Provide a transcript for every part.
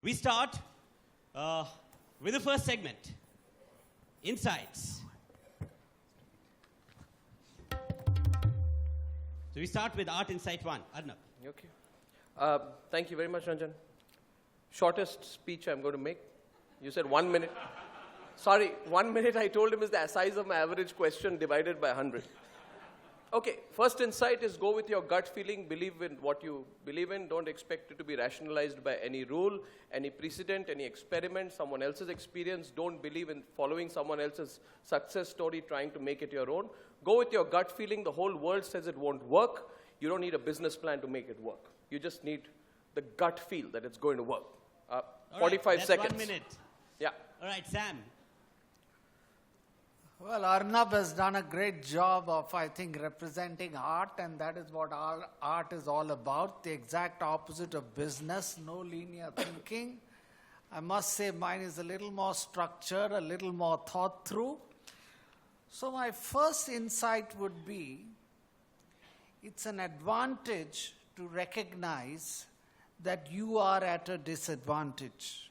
We start with the first segment, Insights. So we start with Art Insight 1. Arnab. Okay. Thank you very much, Ranjan. Shortest speech I'm going to make. You said 1 minute. Sorry, 1 minute I told him is the size of my average question divided by 100. Okay, first insight is go with your gut feeling, believe in what you believe in, don't expect it to be rationalized by any rule, any precedent, any experiment, someone else's experience. Don't believe in following someone else's success story, trying to make it your own. Go with your gut feeling. The whole world says it won't work. You don't need a business plan to make it work. You just need the gut feel that it's going to work. 45 seconds. 1 minute. Yeah. All right, Sam. Well, Arnab has done a great job of, I think, representing art, and that is what art is all about, the exact opposite of business, no linear thinking. I must say mine is a little more structured, a little more thought through. So my first insight would be, it's an advantage to recognize that you are at a disadvantage.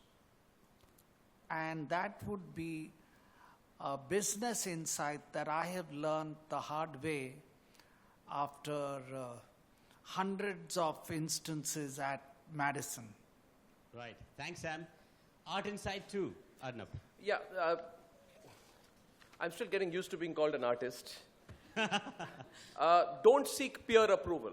And that would be a business insight that I have learned the hard way after hundreds of instances at Madison. Right. Thanks, Sam. Art Insight 2, Arnab. Yeah. I'm still getting used to being called an artist. Don't seek peer approval.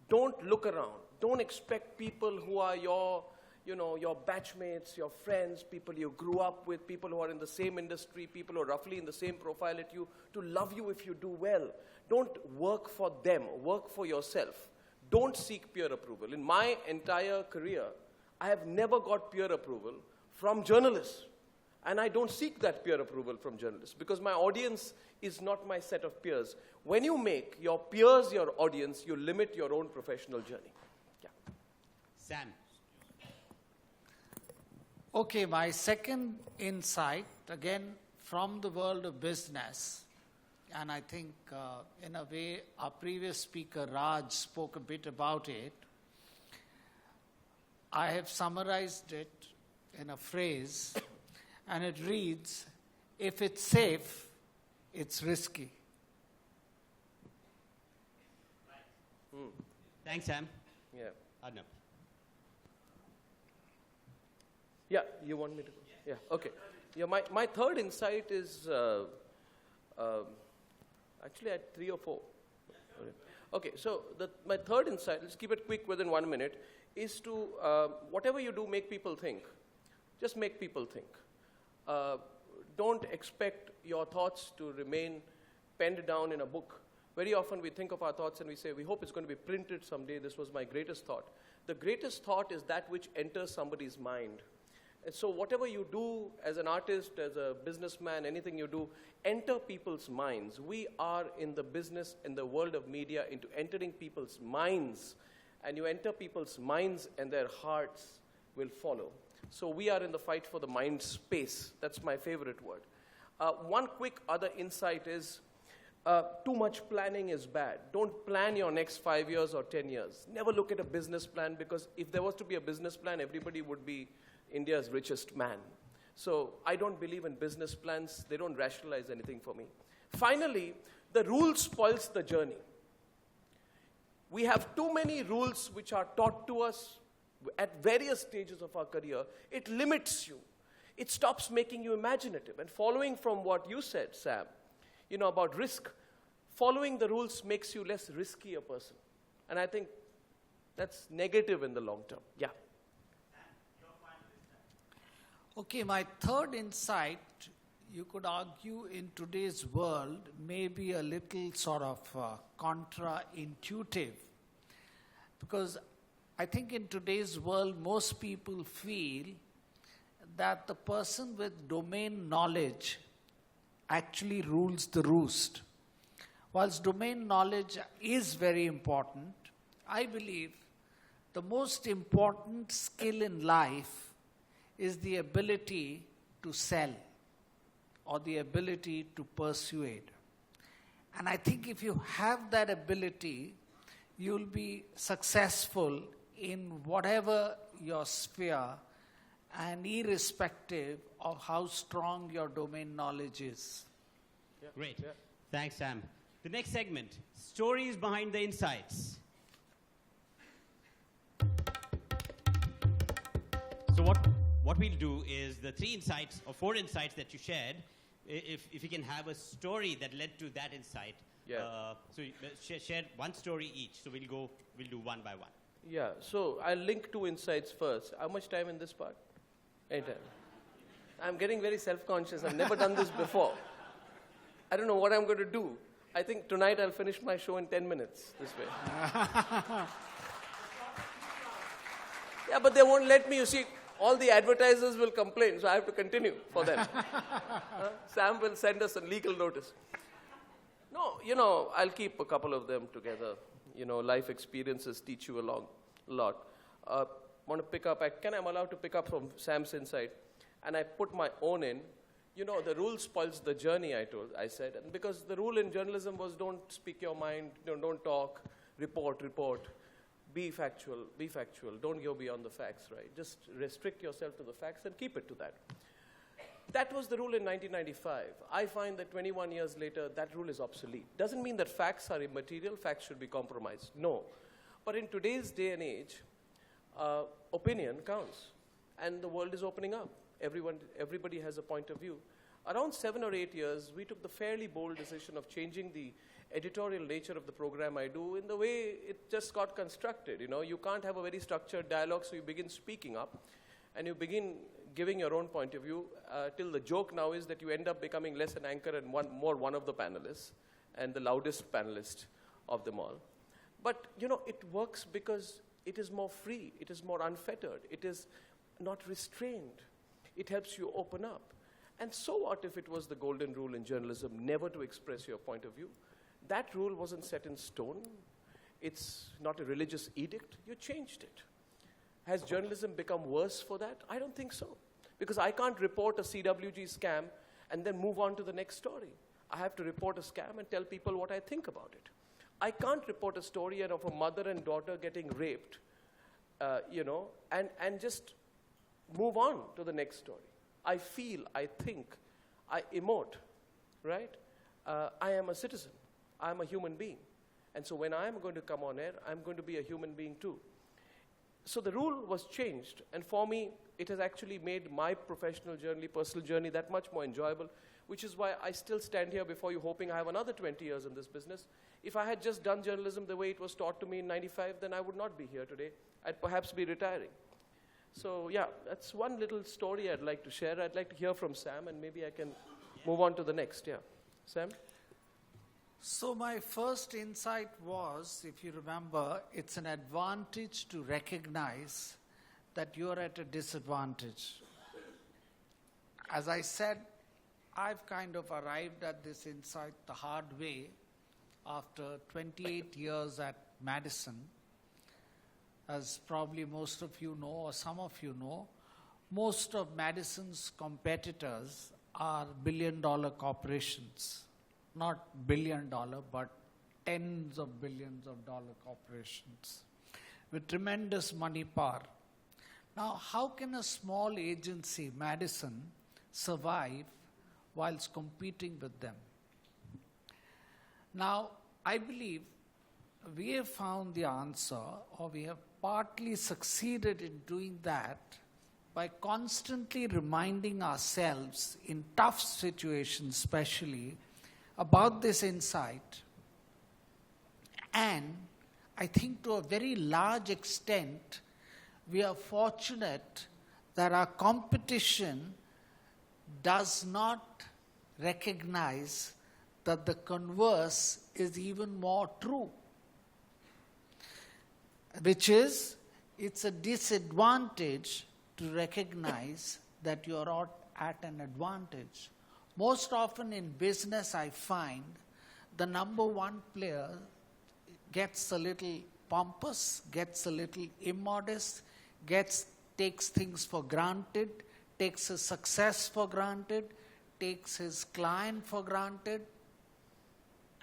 Don't look around. Don't expect people who are your batchmates, your friends, people you grew up with, people who are in the same industry, people who are roughly in the same profile at you, to love you if you do well. Don't work for them. Work for yourself. Don't seek peer approval. In my entire career, I have never got peer approval from journalists. And I don't seek that peer approval from journalists because my audience is not my set of peers. When you make your peers your audience, you limit your own professional journey. Yeah. Sam. Okay, my second insight, again, from the world of business, and I think in a way our previous speaker, Raj, spoke a bit about it. I have summarized it in a phrase, and it reads, if it's safe, it's risky. Thanks, Sam. Yeah. Arnab. Yeah, you want me to go? Yeah, okay. Yeah, my third insight is, actually I had 3 or 4. Okay, so my third insight, let's keep it quick within 1 minute, is to, whatever you do, make people think. Just make people think. Don't expect your thoughts to remain penned down in a book. Very often we think of our thoughts and we say, we hope it's going to be printed someday. This was my greatest thought. The greatest thought is that which enters somebody's mind. And so whatever you do as an artist, as a businessman, anything you do, enter people's minds. We are in the business, in the world of media, into entering people's minds. And you enter people's minds and their hearts will follow. So we are in the fight for the mind space. That's my favorite word. One quick other insight is, too much planning is bad. Don't plan your next 5 years or 10 years. Never look at a business plan, because if there was to be a business plan, everybody would be India's richest man. So I don't believe in business plans. They don't rationalize anything for me. Finally, the rule spoils the journey. We have too many rules which are taught to us at various stages of our career. It limits you. It stops making you imaginative. And following from what you said, Sam, about risk, following the rules makes you less risky a person. And I think that's negative in the long term. Yeah. Okay, my third insight, you could argue in today's world, may be a little sort of contra-intuitive. Because I think in today's world, most people feel that the person with domain knowledge actually rules the roost. Whilst domain knowledge is very important, I believe the most important skill in life is the ability to sell or the ability to persuade. And I think if you have that ability, you'll be successful in whatever your sphere, and irrespective of how strong your domain knowledge is. Yeah. Great. Yeah. Thanks, Sam. The next segment, stories behind the insights. So what we'll do is the 3 insights or 4 insights that you shared, if you can have a story that led to that insight. Yeah. So share one story each. So we'll do one by one. Yeah, so I'll link 2 insights first. How much time in this part? Anytime. I'm getting very self-conscious. I've never done this before. I don't know what I'm going to do. I think tonight I'll finish my show in 10 minutes this way. Yeah, but they won't let me. You see, all the advertisers will complain, so I have to continue for them. Sam will send us a legal notice. No, I'll keep a couple of them together. Life experiences teach you a lot. Want to pick up, I'm allowed to pick up from Sam's insight, and I put my own in. The rule spoils the journey, I said. And because the rule in journalism was don't speak your mind, don't talk, report. Be factual. Don't go beyond the facts, right? Just restrict yourself to the facts and keep it to that. That was the rule in 1995. I find that 21 years later, that rule is obsolete. Doesn't mean that facts are immaterial, facts should be compromised. No. But in today's day and age, opinion counts. And the world is opening up. Everybody has a point of view. Around 7 or 8 years, we took the fairly bold decision of changing the editorial nature of the program I do in the way it just got constructed. You can't have a very structured dialogue, so you begin speaking up, and you begin giving your own point of view, till the joke now is that you end up becoming less an anchor and more one of the panelists, and the loudest panelist of them all. But, it works because it is more free, it is more unfettered, it is not restrained. It helps you open up. And so what if it was the golden rule in journalism, never to express your point of view? That rule wasn't set in stone. It's not a religious edict. You changed it. Has journalism become worse for that? I don't think so. Because I can't report a CWG scam and then move on to the next story. I have to report a scam and tell people what I think about it. I can't report a story of a mother and daughter getting raped, and just move on to the next story. I feel, I think, I emote, right? I am a citizen. I am a human being. And so when I am going to come on air, I'm going to be a human being too. So the rule was changed, and for me, it has actually made my professional journey, personal journey, that much more enjoyable, which is why I still stand here before you hoping I have another 20 years in this business. If I had just done journalism the way it was taught to me in 95, then I would not be here today. I'd perhaps be retiring. So yeah, that's one little story I'd like to share. I'd like to hear from Sam, and maybe I can move on to the next. Yeah, Sam? So my first insight was, if you remember, it's an advantage to recognize that you're at a disadvantage. As I said, I've kind of arrived at this insight the hard way after 28 years at Madison. As probably most of you know, or some of you know, most of Madison's competitors are billion-dollar corporations. Not billion-dollar, but tens of billions of dollar corporations with tremendous money power. Now, how can a small agency, Madison, survive whilst competing with them? Now, I believe we have found the answer, or we have partly succeeded in doing that by constantly reminding ourselves in tough situations especially about this insight. And I think to a very large extent, we are fortunate that our competition does not recognize that the converse is even more true, which is, it's a disadvantage to recognize that you are at an advantage. Most often in business, I find the number one player gets a little pompous, gets a little immodest, takes things for granted, takes his success for granted, takes his client for granted,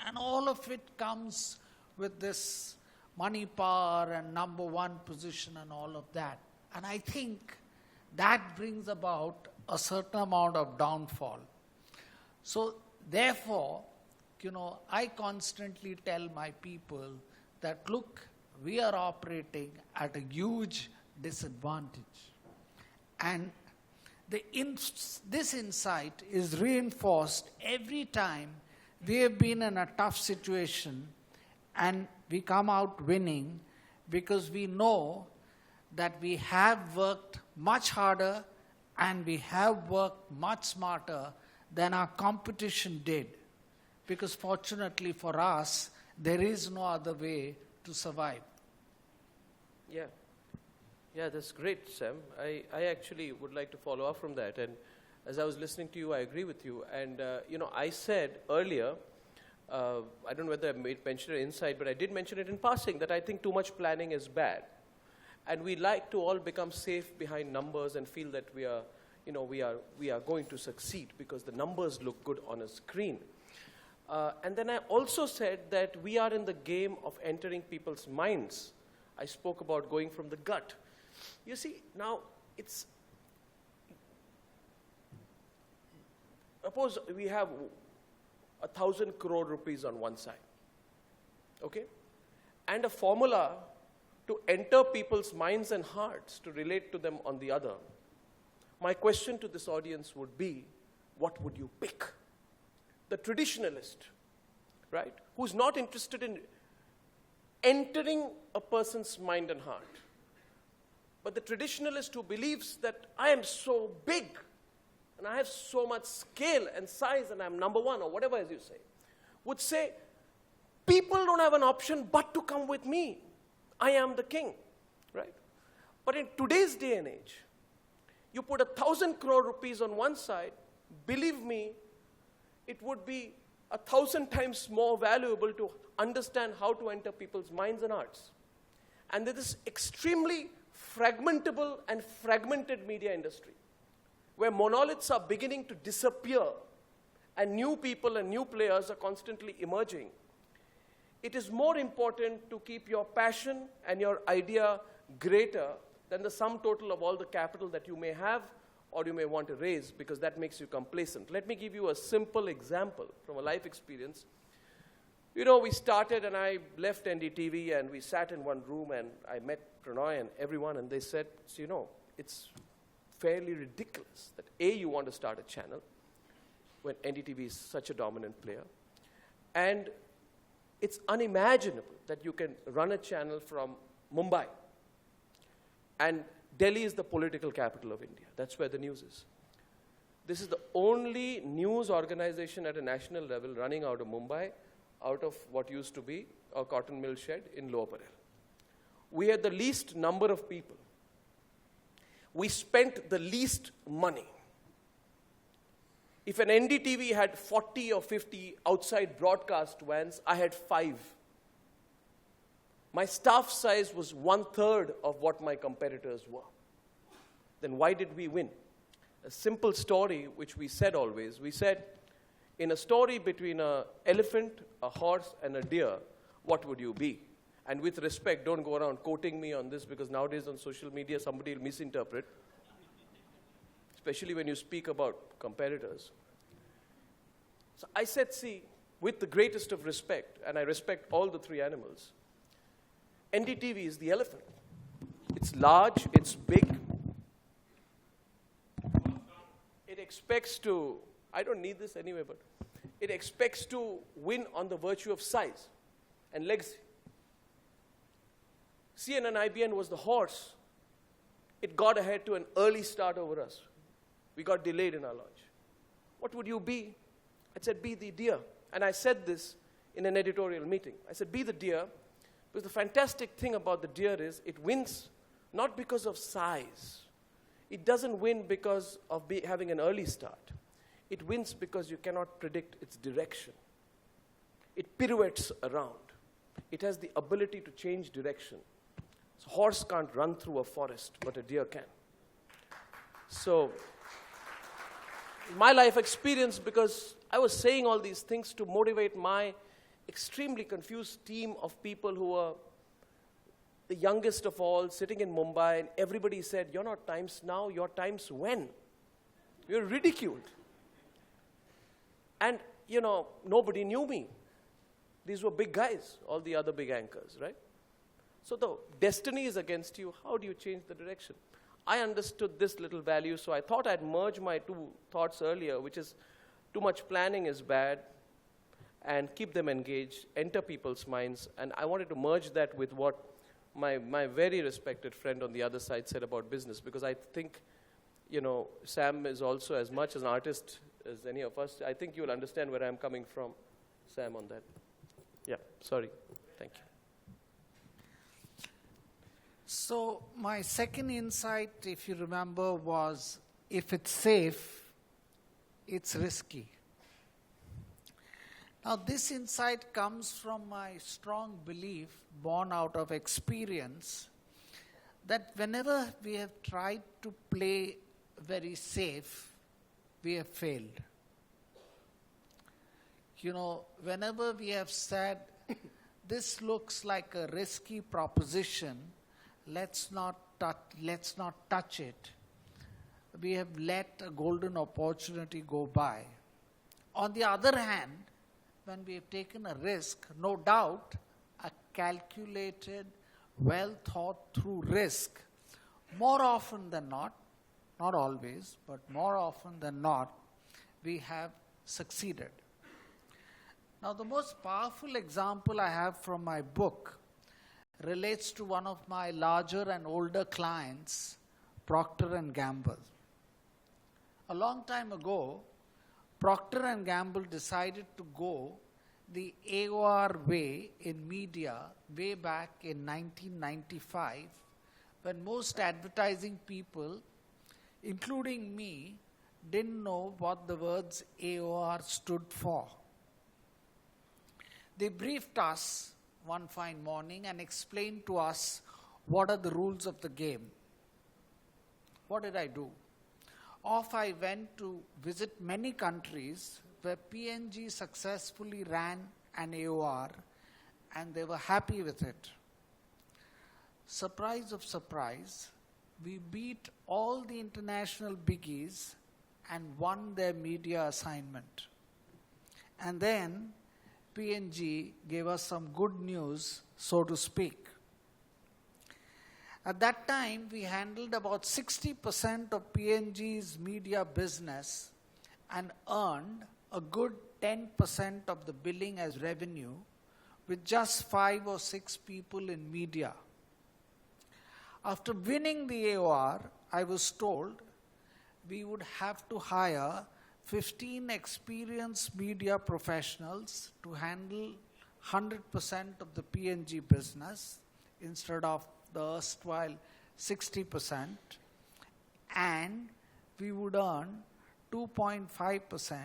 and all of it comes with this money, power, and number one position and all of that. And I think that brings about a certain amount of downfall. So therefore, I constantly tell my people that, look, we are operating at a huge disadvantage. And this insight is reinforced every time we have been in a tough situation and we come out winning, because we know that we have worked much harder and we have worked much smarter than our competition did. Because fortunately for us, there is no other way to survive. Yeah. Yeah, that's great, Sam. I actually would like to follow up from that. And as I was listening to you, I agree with you. And, I said earlier, I don't know whether I mentioned it inside, but I did mention it in passing, that I think too much planning is bad. And we like to all become safe behind numbers and feel that we are going to succeed because the numbers look good on a screen. And then I also said that we are in the game of entering people's minds. I spoke about going from the gut. You see, now suppose we have 1,000 crore rupees on one side, okay? And a formula to enter people's minds and hearts, to relate to them on the other. My question to this audience would be, what would you pick? The traditionalist, right, who's not interested in entering a person's mind and heart, but the traditionalist who believes that I am so big and I have so much scale and size and I'm number one, or whatever as you say, would say, people don't have an option but to come with me. I am the king, right? But in today's day and age, you put 1,000 crore rupees on one side, believe me, it would be 1,000 times more valuable to understand how to enter people's minds and hearts. And there is extremely fragmentable and fragmented media industry, where monoliths are beginning to disappear and new people and new players are constantly emerging. It is more important to keep your passion and your idea greater than the sum total of all the capital that you may have or you may want to raise, because that makes you complacent. Let me give you a simple example from a life experience. We started and I left NDTV and we sat in one room and I met Prannoy and everyone, and they said, it's fairly ridiculous that A, you want to start a channel when NDTV is such a dominant player, and it's unimaginable that you can run a channel from Mumbai, and Delhi is the political capital of India. That's where the news is. This is the only news organization at a national level running out of Mumbai, out of what used to be a cotton mill shed in Lower Parel. We had the least number of people. We spent the least money. If an NDTV had 40 or 50 outside broadcast vans, I had 5. My staff size was 1/3 of what my competitors were. Then why did we win? A simple story which we said always. We said, in a story between an elephant, a horse, and a deer, what would you be? And with respect, don't go around quoting me on this, because nowadays on social media somebody will misinterpret, especially when you speak about competitors. So I said, see, with the greatest of respect, and I respect all the 3 animals, NDTV is the elephant. It's large, it's big. It expects to, I don't need this anyway, but it expects to win on the virtue of size and legacy. CNN IBN was the horse. It got ahead to an early start over us. We got delayed in our launch. What would you be? I said, be the deer. And I said this in an editorial meeting. I said, be the deer, because the fantastic thing about the deer is it wins not because of size. It doesn't win because of having an early start. It wins because you cannot predict its direction. It pirouettes around. It has the ability to change direction. So a horse can't run through a forest, but a deer can. So my life experience, because I was saying all these things to motivate my extremely confused team of people who were the youngest of all, sitting in Mumbai, and everybody said, "You're not Times Now, you're Times When." You're ridiculed. And, nobody knew me. These were big guys, all the other big anchors, right? So the destiny is against you. How do you change the direction? I understood this little value, so I thought I'd merge my two thoughts earlier, which is too much planning is bad, and keep them engaged, enter people's minds. And I wanted to merge that with what my very respected friend on the other side said about business, because I think, Sam is also as much an artist as any of us. I think you'll understand where I'm coming from, Sam, on that. Yeah, sorry. Thank you. So my second insight, if you remember, was if it's safe, it's risky. Now this insight comes from my strong belief, born out of experience, that whenever we have tried to play very safe, we have failed. Whenever we have said, this looks like a risky proposition, let's not touch it, we have let a golden opportunity go by. On the other hand, when we have taken a risk, no doubt, a calculated, well thought through risk, more often than not always, but more often than not, we have succeeded. Now the most powerful example I have from my book relates to one of my larger and older clients, Procter Gamble. A long time ago, Procter Gamble decided to go the AOR way in media way back in 1995, when most advertising people, including me, didn't know what the words AOR stood for. They briefed us one fine morning and explained to us what are the rules of the game. What did I do? Off I went to visit many countries where P&G successfully ran an AOR, and they were happy with it. Surprise of surprise, we beat all the international biggies and won their media assignment. And then P&G gave us some good news, so to speak. At that time, we handled about 60% of P&G's media business and earned a good 10% of the billing as revenue with just 5 or 6 people in media. After winning the AOR, I was told we would have to hire 15 experienced media professionals to handle 100% of the P&G business instead of the erstwhile 60%, and we would earn 2.5%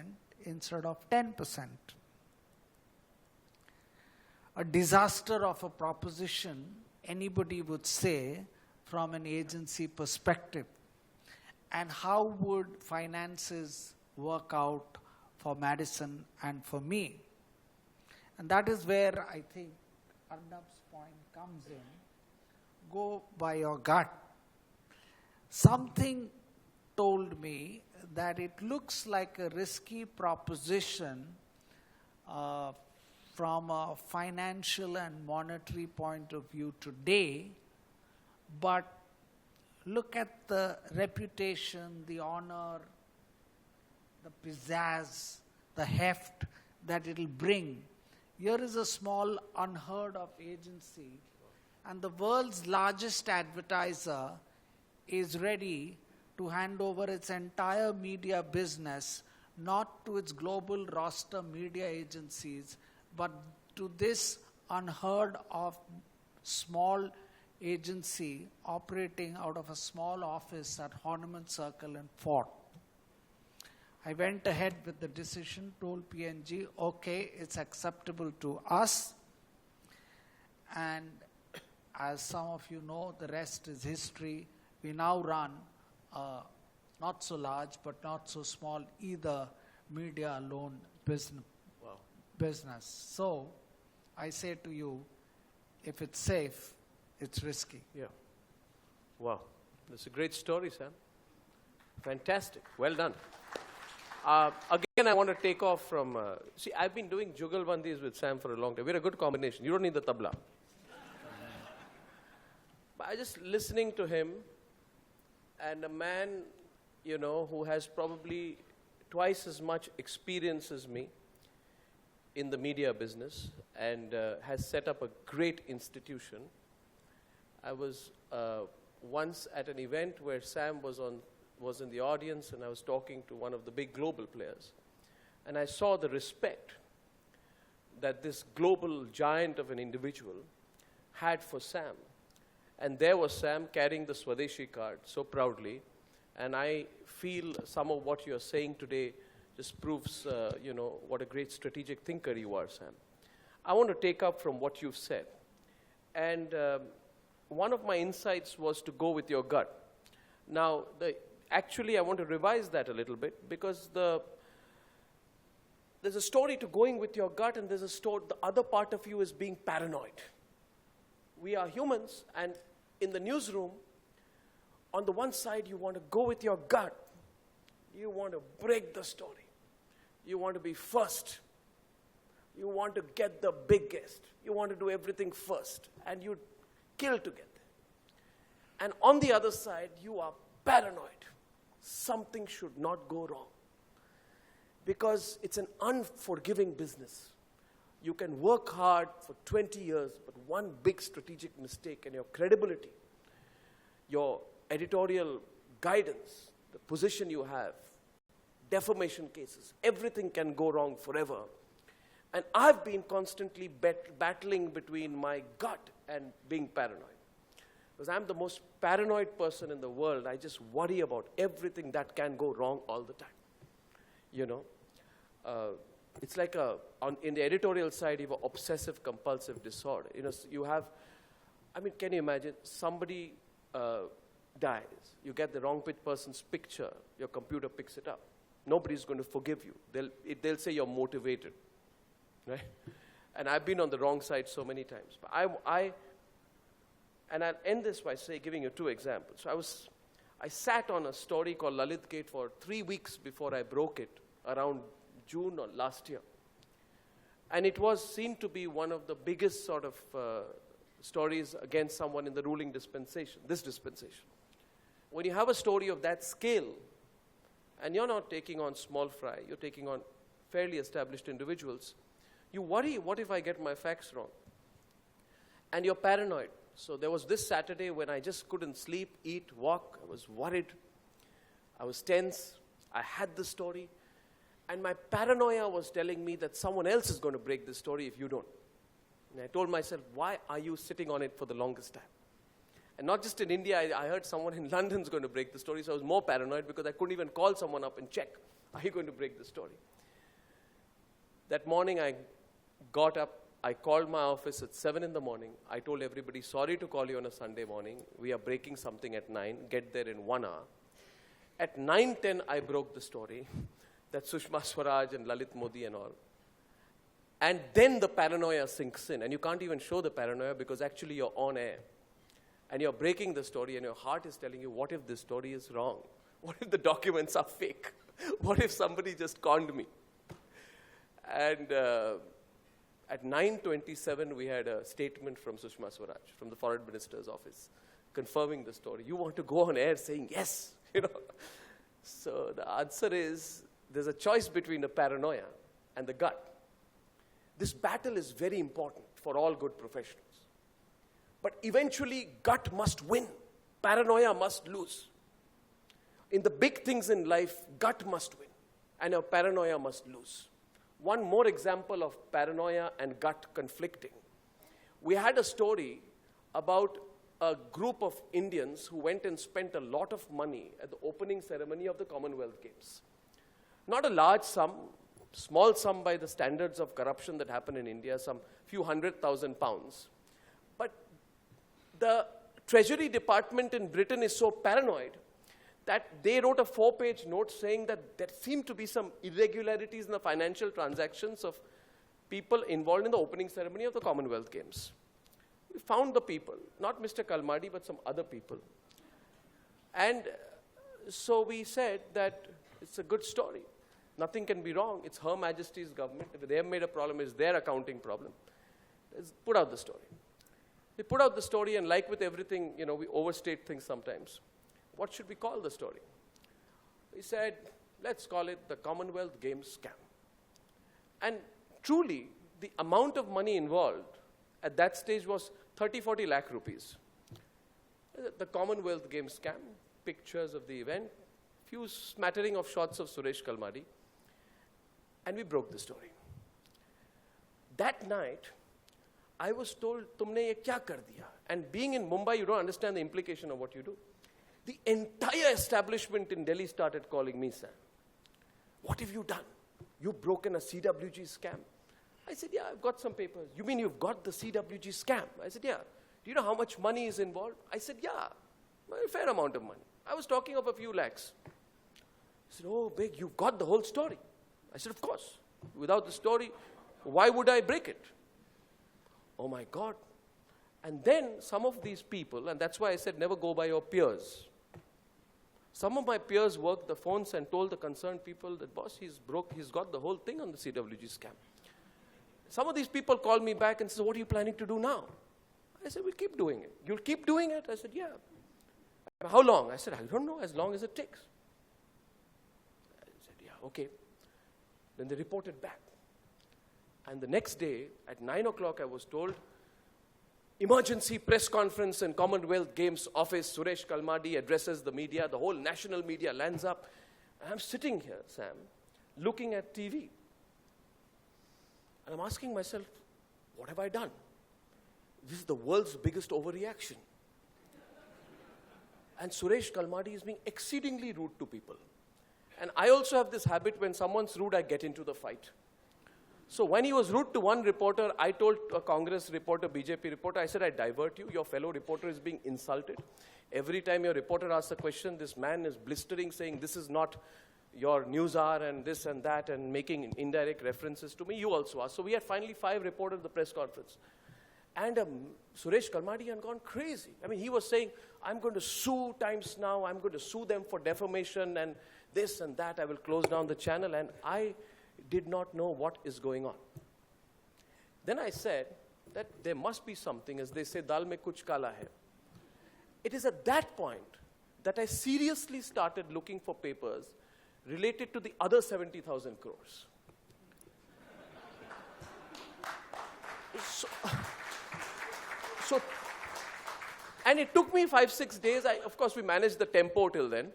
instead of 10%. A disaster of a proposition, anybody would say, from an agency perspective. And how would finances work out for Madison and for me? And that is where I think Arnab's point comes in. Go by your gut. Something told me that it looks like a risky proposition from a financial and monetary point of view today, but look at the reputation, the honor, the pizzazz, the heft that it'll bring. Here is a small, unheard of agency, and the world's largest advertiser is ready to hand over its entire media business, not to its global roster media agencies, but to this unheard of small agency operating out of a small office at Horniman Circle in Fort. I went ahead with the decision, told P&G, okay, it's acceptable to us. And as some of you know, the rest is history. We now run not so large, but not so small either, media alone business. So I say to you, if it's safe, it's risky. Yeah. Wow. That's a great story, Sam. Fantastic. Well done. Again, I want to take off from... see, I've been doing Jugalbandis with Sam for a long time. We're a good combination. You don't need the tabla. But I just listening to him, and a man, you know, who has probably twice as much experience as me in the media business and has set up a great institution. I was once at an event where Sam was in the audience, and I was talking to one of the big global players. And I saw the respect that this global giant of an individual had for Sam. And there was Sam carrying the Swadeshi card so proudly. And I feel some of what you're saying today just proves, you know, what a great strategic thinker you are, Sam. I want to take up from what you've said. And one of my insights was to go with your gut. Now, actually, I want to revise that a little bit, because there's a story to going with your gut, and there's a story, the other part of you is being paranoid. We are humans, and in the newsroom, on the one side, you want to go with your gut. You want to break the story. You want to be first. You want to get the biggest. You want to do everything first, and you kill to get there. And on the other side, you are paranoid. Something should not go wrong, because it's an unforgiving business. You can work hard for 20 years, but one big strategic mistake and your credibility, your editorial guidance, the position you have, defamation cases, everything can go wrong forever. And I've been constantly battling between my gut and being paranoid. Because I'm the most paranoid person in the world. I just worry about everything that can go wrong all the time. You know, it's like in the editorial side, you have an obsessive compulsive disorder. You know, you have, I mean, can you imagine somebody dies, you get the wrong person's picture, your computer picks it up. Nobody's going to forgive you. They'll say you're motivated, right? And I've been on the wrong side so many times. But and I'll end this by giving you two examples. So I sat on a story called Lalit Gate for 3 weeks before I broke it, around June or last year. And it was seen to be one of the biggest sort of stories against someone in the ruling dispensation, this dispensation. When you have a story of that scale, and you're not taking on small fry, you're taking on fairly established individuals, you worry, what if I get my facts wrong? And you're paranoid. So there was this Saturday when I just couldn't sleep, eat, walk. I was worried. I was tense. I had the story. And my paranoia was telling me that someone else is going to break this story if you don't. And I told myself, why are you sitting on it for the longest time? And not just in India, I heard someone in London is going to break the story, so I was more paranoid because I couldn't even call someone up and check, are you going to break the story? That morning I got up, I called my office at 7 in the morning. I told everybody, sorry to call you on a Sunday morning. We are breaking something at 9. Get there in 1 hour. At 9:10, I broke the story that Sushma Swaraj and Lalit Modi and all. And then the paranoia sinks in. And you can't even show the paranoia because actually you're on air. And you're breaking the story and your heart is telling you, what if this story is wrong? What if the documents are fake? What if somebody just conned me? And at 9:27, we had a statement from Sushma Swaraj, from the Foreign Minister's office, confirming the story. You want to go on air saying yes, you know. So the answer is, there's a choice between the paranoia and the gut. This battle is very important for all good professionals. But eventually, gut must win. Paranoia must lose. In the big things in life, gut must win, and your paranoia must lose. One more example of paranoia and gut conflicting. We had a story about a group of Indians who went and spent a lot of money at the opening ceremony of the Commonwealth Games. Not a large sum, small sum by the standards of corruption that happen in India, some few £100,000. But the Treasury Department in Britain is so paranoid that they wrote a 4-page note saying that there seemed to be some irregularities in the financial transactions of people involved in the opening ceremony of the Commonwealth Games. We found the people, not Mr. Kalmadi, but some other people. And so we said that it's a good story. Nothing can be wrong. It's Her Majesty's government. If they have made a problem, it's their accounting problem. Let's put out the story. We put out the story, and like with everything, we overstate things sometimes. What should we call the story? We said, let's call it the Commonwealth Games scam. And truly, the amount of money involved at that stage was 30-40 lakh rupees. The Commonwealth Games scam, pictures of the event, few smattering of shots of Suresh Kalmadi, and we broke the story. That night, I was told, "Tumne ye kya kar diya?" And being in Mumbai, you don't understand the implication of what you do. The entire establishment in Delhi started calling me, "Sam, what have you done? You've broken a CWG scam." I said, "Yeah, I've got some papers." "You mean you've got the CWG scam?" I said, "Yeah." "Do you know how much money is involved?" I said, "Yeah, a fair amount of money." I was talking of a few lakhs. He said, "Oh, big, you've got the whole story." I said, "Of course. Without the story, why would I break it?" Oh my God. And then some of these people, and that's why I said never go by your peers. Some of my peers worked the phones and told the concerned people that, "Boss, he's got the whole thing on the CWG scam." Some of these people called me back and said, "What are you planning to do now?" I said, "We'll keep doing it." "You'll keep doing it?" I said, "Yeah." "How long?" I said, "I don't know, as long as it takes." I said, "Yeah, okay." Then they reported back. And the next day, at 9 o'clock, I was told, "Emergency press conference in Commonwealth Games office. Suresh Kalmadi addresses the media. The whole national media lands up." And I'm sitting here, Sam, looking at TV. And I'm asking myself, what have I done? This is the world's biggest overreaction. And Suresh Kalmadi is being exceedingly rude to people. And I also have this habit, when someone's rude, I get into the fight. So when he was rude to one reporter, I told a Congress reporter, BJP reporter, I said, "I divert you. Your fellow reporter is being insulted. Every time your reporter asks a question, this man is blistering, saying, 'This is not your news hour,' and this and that, and making indirect references to me. You also are." So we had finally 5 reporters at the press conference. And Suresh Kalmadi had gone crazy. I mean, he was saying, "I'm going to sue Times Now. I'm going to sue them for defamation and this and that. I will close down the channel." And I did not know what is going on. Then I said that there must be something, as they say, "Dal mein kuch kala hai." It is at that point that I seriously started looking for papers related to the other 70,000 crores. And it took me 5-6 days. Of course, we managed the tempo till then.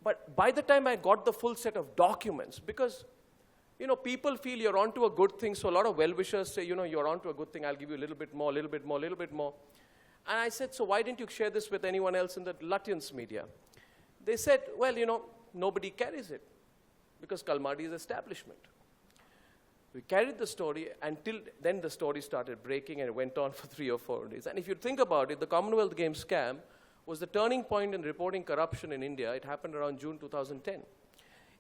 But by the time I got the full set of documents, because people feel you're onto a good thing, so a lot of well-wishers say, "You're onto a good thing, I'll give you a little bit more, a little bit more, a little bit more." And I said, "So why didn't you share this with anyone else in the Lutyens media?" They said, "Well, nobody carries it, because Kalmadi is establishment." We carried the story until then. The story started breaking, and it went on for 3 or 4 days. And if you think about it, the Commonwealth Games scam was the turning point in reporting corruption in India. It happened around June 2010.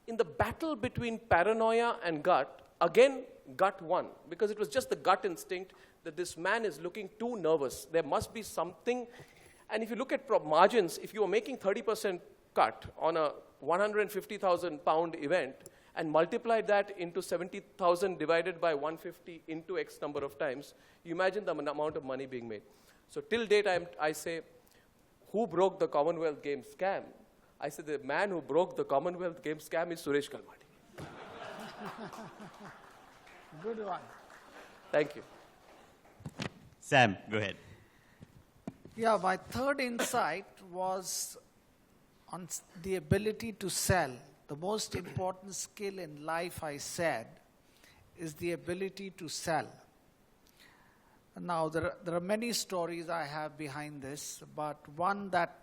In the battle between paranoia and gut, again, gut won, because it was just the gut instinct that this man is looking too nervous. There must be something. And if you look at margins, if you are making 30% cut on a 150,000 pound event and multiply that into 70,000 divided by 150 into X number of times, you imagine the amount of money being made. So till date, I say, who broke the Commonwealth Games scam? I said, the man who broke the Commonwealth Games scam is Suresh Kalmadi. Good one. Thank you. Sam, go ahead. Yeah, my third insight was on the ability to sell. The most important skill in life, I said, is the ability to sell. Now, there are many stories I have behind this, but one that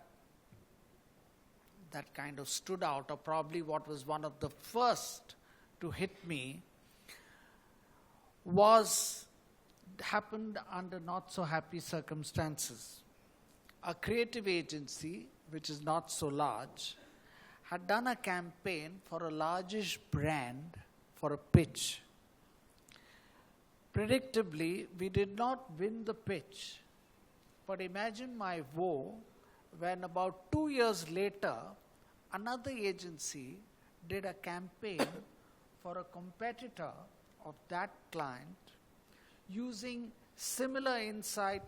kind of stood out, or probably what was one of the first to hit me, happened under not so happy circumstances. A creative agency, which is not so large, had done a campaign for a largish brand for a pitch. Predictably, we did not win the pitch, But imagine my woe when about 2 years later, another agency did a campaign for a competitor of that client using similar insight,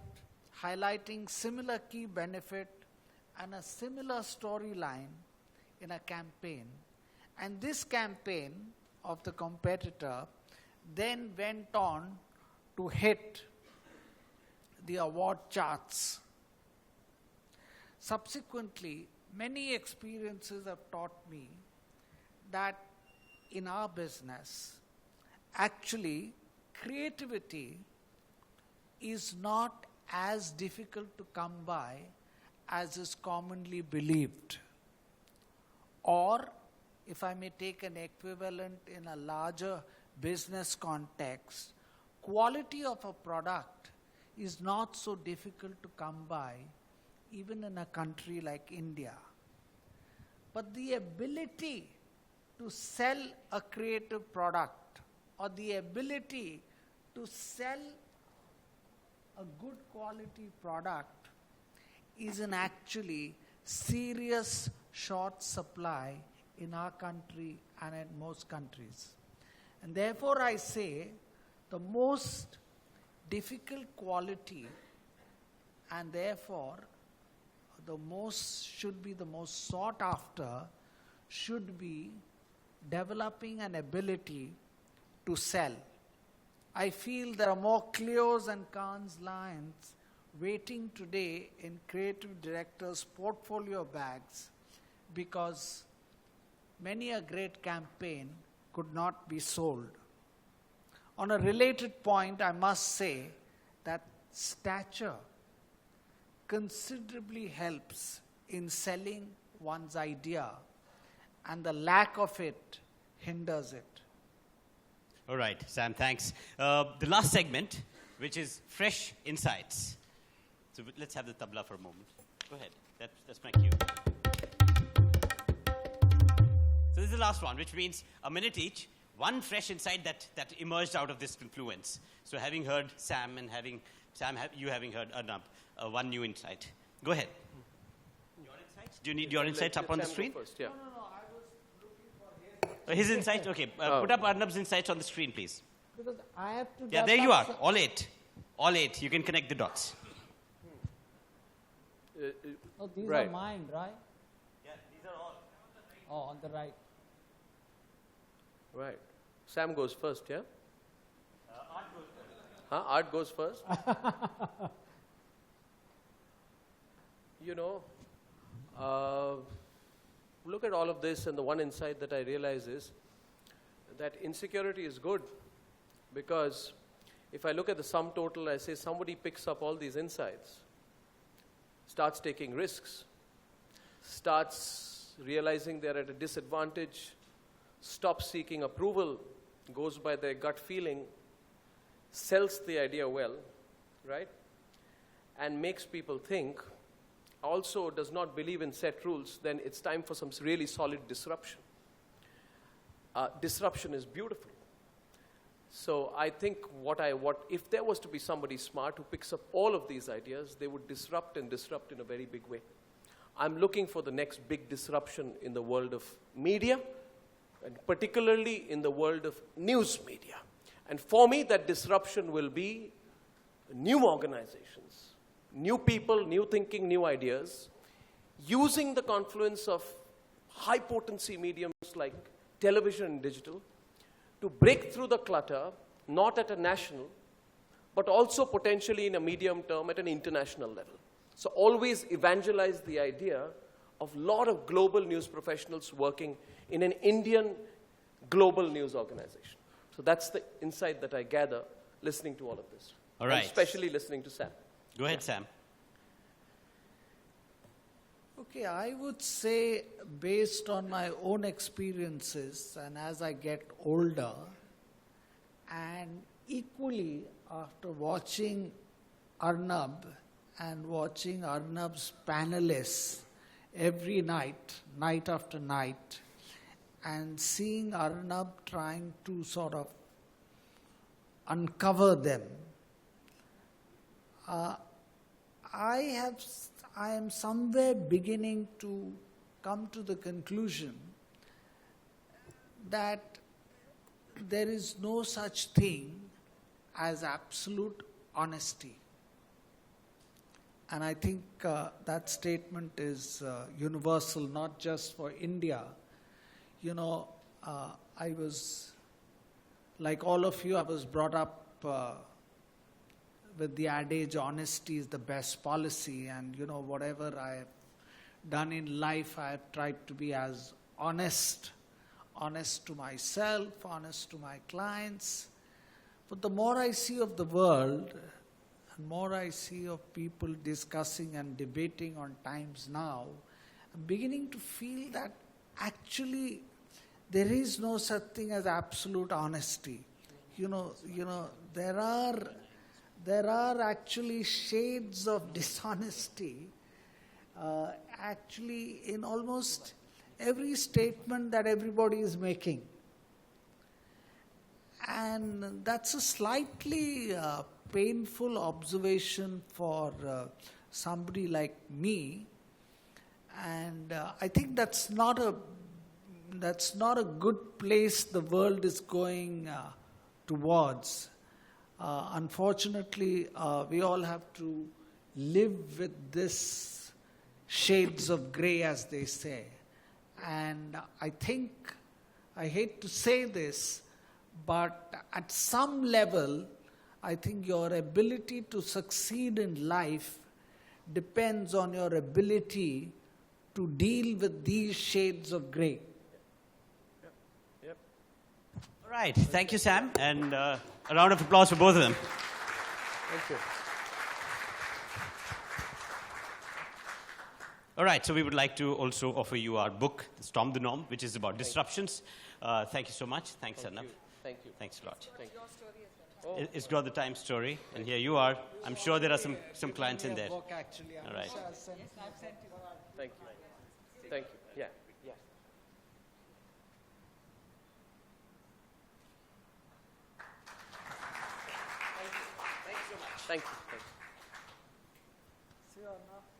highlighting similar key benefit and a similar storyline in a campaign. And this campaign of the competitor then went on to hit the award charts. Subsequently, many experiences have taught me that in our business, actually, creativity is not as difficult to come by as is commonly believed. Or, if I may take an equivalent in a larger business context, quality of a product is not so difficult to come by, even in a country like India. But the ability to sell a creative product or the ability to sell a good quality product is in actually serious short supply in our country and in most countries. And therefore I say the most difficult quality and therefore should be the most sought after should be developing an ability to sell. I feel there are more Cleos and Cannes lines waiting today in creative directors' portfolio bags because many a great campaign could not be sold. On a related point, I must say that stature considerably helps in selling one's idea, and the lack of it hinders it. All right, Sam, thanks. The last segment, which is Fresh Insights. So let's have the tabla for a moment. Go ahead. That's my cue. So this is the last one, which means a minute each, one fresh insight that emerged out of this confluence. So having heard Sam and having heard Arnab, one new insight. Go ahead. Your insights? Do you need your insights up on the screen? First, yeah. No, I was looking for His insights? Okay. Put up Arnab's insights on the screen, please. because I have to. Yeah, there you are. All eight. All eight. You can connect the dots. Oh, these right. are mine, right? Yeah, these are all. Oh, on the right. Right. Sam goes first, yeah? Art goes first. Huh? Art goes first? You know, look at all of this, and the one insight that I realize is that insecurity is good, because if I look at the sum total, I say somebody picks up all these insights, starts taking risks, starts realizing they're at a disadvantage, stops seeking approval, goes by their gut feeling, sells the idea well, right? And makes people think, also does not believe in set rules, then it's time for some really solid disruption. Disruption is beautiful. So I think if there was to be somebody smart who picks up all of these ideas, they would disrupt and disrupt in a very big way. I'm looking for the next big disruption in the world of media, and particularly in the world of news media. And for me, that disruption will be new organizations, new people, new thinking, new ideas, using the confluence of high-potency mediums like television and digital to break through the clutter, not at a national, but also potentially in a medium term at an international level. So always evangelize the idea of a lot of global news professionals working in an Indian global news organization. So that's the insight that I gather listening to all of this. All right. And especially listening to Sam. Go ahead, Sam. Okay, I would say based on my own experiences and as I get older, and equally after watching Arnab and watching Arnab's panelists every night, night after night, and seeing Arnab trying to sort of uncover them, I am somewhere beginning to come to the conclusion that there is no such thing as absolute honesty. And I think that statement is universal, not just for India. You know, I was, like all of you, I was brought up with the adage, honesty is the best policy. And, you know, whatever I have done in life, I have tried to be as honest to myself, honest to my clients. But the more I see of the world, and more I see of people discussing and debating on times now, I'm beginning to feel that actually there is no such thing as absolute honesty. You know, there are actually shades of dishonesty, actually in almost every statement that everybody is making. And that's a slightly painful observation for somebody like me. And I think that's not a good place the world is going towards. Unfortunately, we all have to live with this shades of grey, as they say. And I think, I hate to say this, but at some level, I think your ability to succeed in life depends on your ability to deal with these shades of grey. Yep. All right. Thank you, Sam. And a round of applause for both of them. Thank you. All right, so we would like to also offer you our book, Storm the Norm, which is about disruptions. Thank you so much. Thanks, Arnab. Thank you. Thanks a lot. Thank you. It's got the time story, and here you are. I'm sure there are some clients in there. Book, actually. All right. Thank you. Thank you. Yeah. Yeah. Thank you so much. Thank you. See you, Arnab.